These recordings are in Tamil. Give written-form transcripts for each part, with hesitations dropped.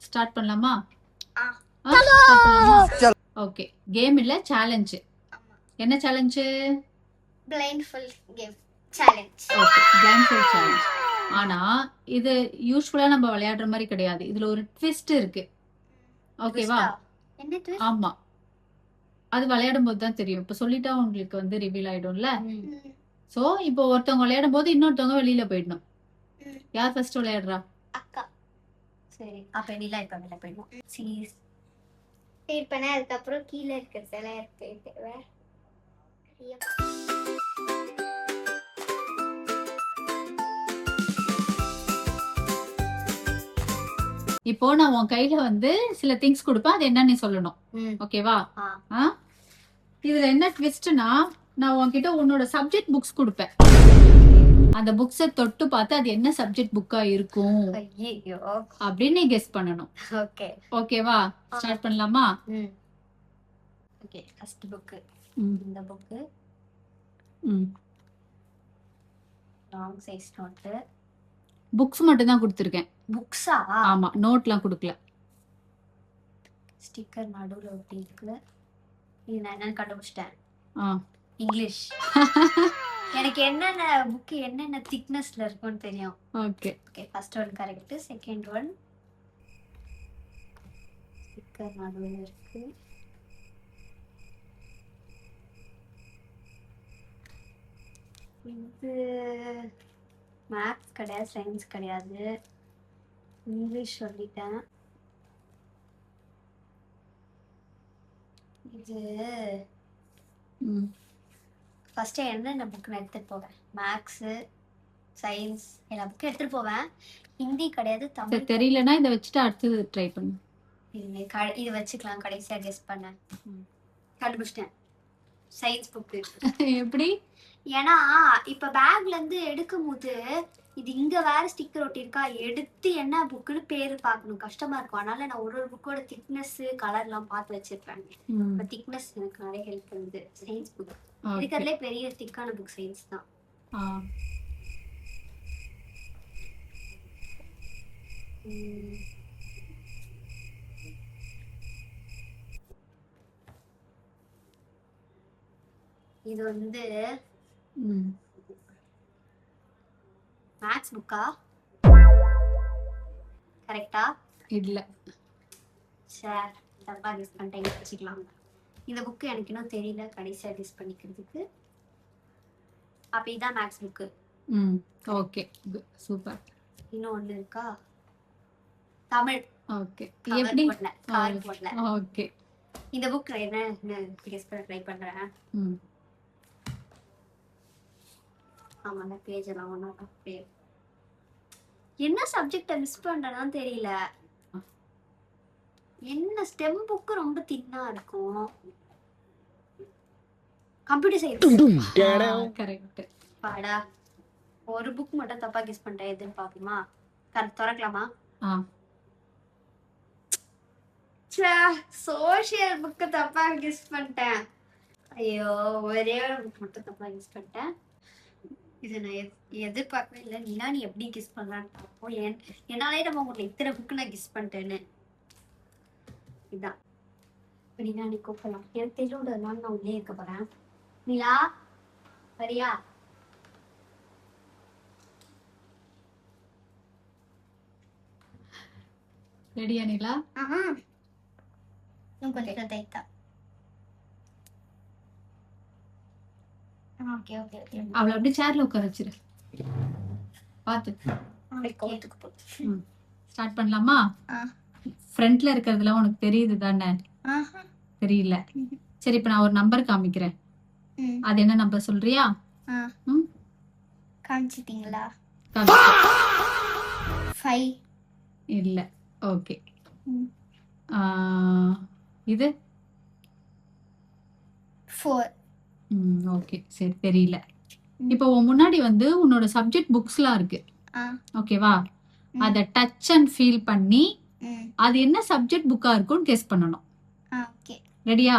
ஸ்டார்ட் பண்ணலாமா? ஆ. ஸ்டார்ட் பண்ணலாமா? ஓகே. கேம் இல்ல, சேலஞ்ச். என்ன challenge? blindfold game challenge. Okay, blindfold challenge. ஆனா இது யூசுவலா நம்ம விளையாடுற மாதிரி கிடையாது. இதுல ஒரு ட்விஸ்ட் இருக்கு. ஓகேவா? என்ன twist? ஆமா, அது விளையாடும் போது தான் தெரியும். இப்ப சொல்லிட்டா உங்களுக்கு வந்து ரிவீல் ஆயிடும்ல. சோ இப்போ ஒருத்தவங்க விளையாடும் போது இன்னொருத்தவங்க வெளியில போயிடணும். யார் ஃபர்ஸ்ட் விளையாடுறா? அக்கா. சரி, அப்ப நிலா இப்ப வெளில போயிடும். சீஸ் ஃபீட் பண்ண அதுக்கப்புறம் கீழே இருக்கிறதெல்லாம் இருக்கு. இப்போ நான் உன் கையில வந்து சில திங்ஸ் கொடுப்பேன், அது என்னன்னு நீ சொல்லணும். ஓகேவா? இதுல என்ன ட்விஸ்ட்னா, நான் உன்கிட்ட உன்னோட சப்ஜெக்ட் புக்ஸ் கொடுப்பேன். அந்த புக்ஸை தொட்டு பார்த்து அது என்ன சப்ஜெக்ட் புக்கா இருக்கும் அப்படின்னு நீ கெஸ் பண்ணணும். ஓகே, ஓகேவா? ஸ்டார்ட் பண்ணலாமா? ஓகே. ஃபர்ஸ்ட் புக் இந்த book. Long size note. Books மட்டும் தான் கொடுத்துருக்கேன். புக்ஸா? ஆமா, நோட்லாம் கொடுக்கல. ஸ்டிக்கர் நடுவுல ஒட்டி இருக்கு. இது நான் என்னன்னு கண்டுபிடிச்சிட்டேன். இங்கிலீஷ். எனக்கு என்னென்ன புக் என்னென்ன திக்னஸ்ல இருக்கும்னு தெரியும். Okay okay, first one correct. Second one sticker நடுவுல இருக்கு. இது மேத்ஸ் கிடையாது, சயின்ஸ் கிடையாது, இங்கிலீஷ் சொல்லிட்டேன். இது ஃபர்ஸ்ட் என்னென்ன புக் நான் எடுத்துட்டு போவேன்? மேத்ஸு, சயின்ஸ் எல்லா புக்கும் எடுத்துட்டு போவேன். ஹிந்தி கிடையாது, தமிழ் தெரியலன்னா இதை வச்சுட்டு அடுத்தது ட்ரை பண்ணு. இது வச்சுக்கலாம். கடைசியா கெஸ் பண்ணேன், கண்டுபிடிச்சிட்டேன். Science book. எப்படி? ஏன்னா இப்ப பேக்ல இருந்து எடுக்கும் போது இது இங்க வேற ஸ்டிக்கர் ஒட்டி இருக்கா, எடுத்து என்ன புக்குன்னு பேரு பார்க்கணும், கஷ்டமா இருக்கும். அதனால நான் ஒரு புக்கோட திக்னஸ் கலர் எல்லாம் பார்த்து வச்சிருப்பேன். இப்ப திக்னஸ் எனக்கு நிறைய ஹெல்ப் பண்ணுது. சயின்ஸ் புக் இருக்கிறதுலே பெரிய திக்கான புக் சயின்ஸ் தான். இது வந்து மேத்ஸ் புக்கா? கரெக்டா? இல்ல. சார் தப்பா கெஸ் பண்ணிட்டேன், வச்சுக்கலாம். இந்த புக்கு எனக்கு இன்னும் தெரியல, கடைசியா கெஸ் பண்ணிக்கிறதுக்கு. அப்ப இதான் மேத்ஸ் புக்கு. Okay, super. இன்னும் ஒண்ணு இருக்கா? தமிழ். ஓகே, எப்படி போடல. ஓகே, இந்த புக் என்ன கெஸ் பண்ண ட்ரை பண்றேன். ஆமாங்க, பேஜ் எல்லாம் ஒண்ணா பேர். என்ன சப்ஜெக்ட மிஸ் பண்றேன்னு தெரியல. என்ன ஸ்டெம் புக் ரொம்ப தின்னா இருக்கும். Computer science. கரெக்ட். பாடா, ஒரு புக் மட்டும் தப்பா கெஸ் பண்ணிட்டேன். எதுன்னு பாப்போமா? திறக்கலாமா? சோஷியல் புக் தப்பா கெஸ் பண்ணிட்டேன். ஐயோ, ஒரே ஒரு புக் மட்டும் தப்பா கெஸ் பண்ணிட்டேன். இதை நான் எதிர்பார்க்கவே இல்லை. நீனா நீ எப்படி கெஸ் பண்ணலான்னு பார்ப்போம். என்னாலே நம்ம உங்களுக்கு இத்தனை புக்கு நான் கெஸ் பண்ணிட்டேன்னு. இதுதான் நீனா, நீ கூப்பிடலாம். எனக்கு தெரியுன்றதுனால நான் உள்ளே இருக்க போறேன். நிலா சரியா? ரெடியா நிலா? கொஞ்சம் டைட்டா. Okay okay okay. அவளை அப்படியே சேர்ல உட்கார வச்சிரு. பாத்து ஸ்டார்ட் பண்ணலாமா? ஃப்ரண்ட்ல இருக்கிறதுல உனக்கு தெரியுது தானே? தெரியல. சரி, இப்ப நான் ஒரு நம்பர் காமிக்கிறேன். அது என்ன நம்பர் சொல்றியா? காமிச்சிட்டீங்களா? 5. இல்ல. ஓகே. இது 4. ஓகே, சரி, தெரியல. இப்போ உன் முன்னாடி வந்து உன்னோட சப்ஜெக்ட் புக்ஸ்லாம் இருக்கு. ஓகேவா? அத டச் அண்ட் ஃபீல் பண்ணி அது என்ன சப்ஜெக்ட் புக்கா இருக்கும்னு கெஸ் பண்ணணும். ஓகே, ரெடியா?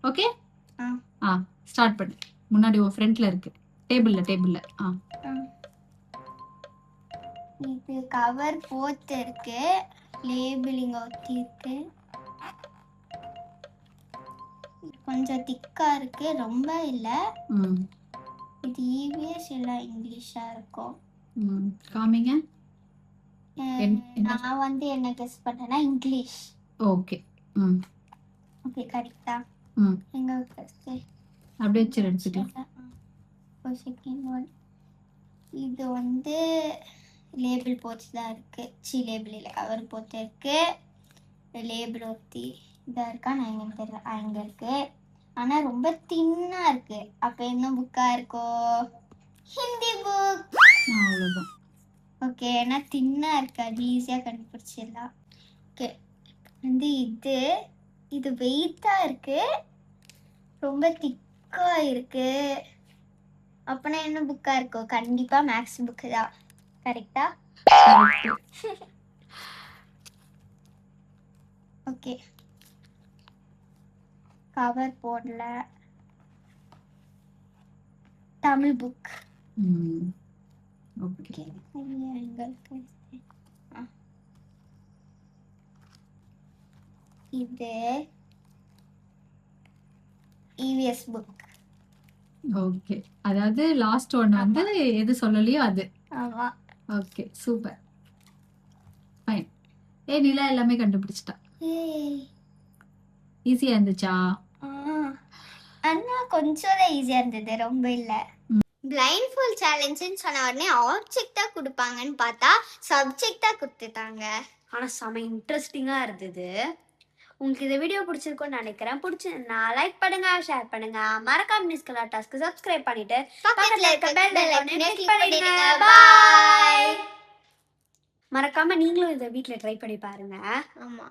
ஓகே, ஸ்டார்ட் பண்ணு. முன்னாடி உன் ஃப்ரண்ட்ல இருக்கு, டேபிள்ல. இது கவர் போத்து இருக்கு, லேபிளிங் ஒட்டி இருக்கு, கொஞ்சம் திக்கா இருக்கு, ரொம்ப இல்ல. ம் இது இவிஎஸ் இல்ல இங்கிலீஷா இருக்கும். ம் காமிங்க. என்ன? நான் வந்து என்ன கெஸ் பண்ணேன்னா இங்கிலீஷ். ஓகே. ம் ஓகே கரெக்டா? ம் எங்க ஃபர்ஸ்ட் அப்படியே வச்சு எடுத்துக்கலாம். Second one. இது வந்து லேபிள் போச்சு தான் இருக்கு. லேபிள் இல்லை, கவர் போட்டு இருக்கு. லேபிள் ஒத்தி இதாக இருக்கா, நான் எங்கன்னு தெரியல. அங்கே இருக்கு, ஆனால் ரொம்ப தின்னா இருக்கு. அப்போ என்ன புக்கா இருக்கோ? ஹிந்தி புக். அவ்வளோதான். ஓகே, ஏன்னா தின்னா இருக்கு, அது ஈஸியாக கண்டுபிடிச்சிடலாம். ஓகே, வந்து இது வெயிட்டாக இருக்கு, ரொம்ப திக்கா இருக்கு. அப்பனா என்ன புக்கா இருக்கும்? கண்டிப்பா மேக்ஸ் புக்கு தான். கரெக்டா? ஓகே, கவர் போடல. தமிழ் புக். ம் ஓகே. இது இவிஎஸ் புக். ஓகே, அதாவது லாஸ்ட் ஒன் வந்து எது சொல்லலையோ அது. ஆமா. Okay, super, fine. நிலா எல்லாமே கண்டுபிடிச்சிட்டா. ஈஸியா இருந்துச்சா? அண்ணா கொஞ்சம் தான் ஈஸியா இருந்தது, ரொம்ப இல்ல. பிளைண்ட் ஃபுல் சேலஞ்சுன்னு சொன்ன உடனே ஆப்ஜெக்டா கொடுப்பாங்கன்னு பார்த்தா சப்ஜெக்டா கொடுத்துட்டாங்க. ஆனால் செம இன்ட்ரெஸ்டிங்காக இருந்தது. உங்களுக்கு இந்த வீடியோ பிடிச்சிருக்கும்னு நினைக்கிறேன். பிடிச்சிருந்தா லைக் பண்ணுங்க, ஷேர் பண்ணுங்க, மறக்காம நியூஸ் கலர் டாஸ்க்கு சப்ஸ்கிரைப் பண்ணிட்டு பக்கத்துல இருக்க பெல் ஐகானை கிளிக் பண்ணிடுங்க. பாய். மறக்காம நீங்களும் இதை வீட்டில் ட்ரை பண்ணி பாருங்க. ஆமா.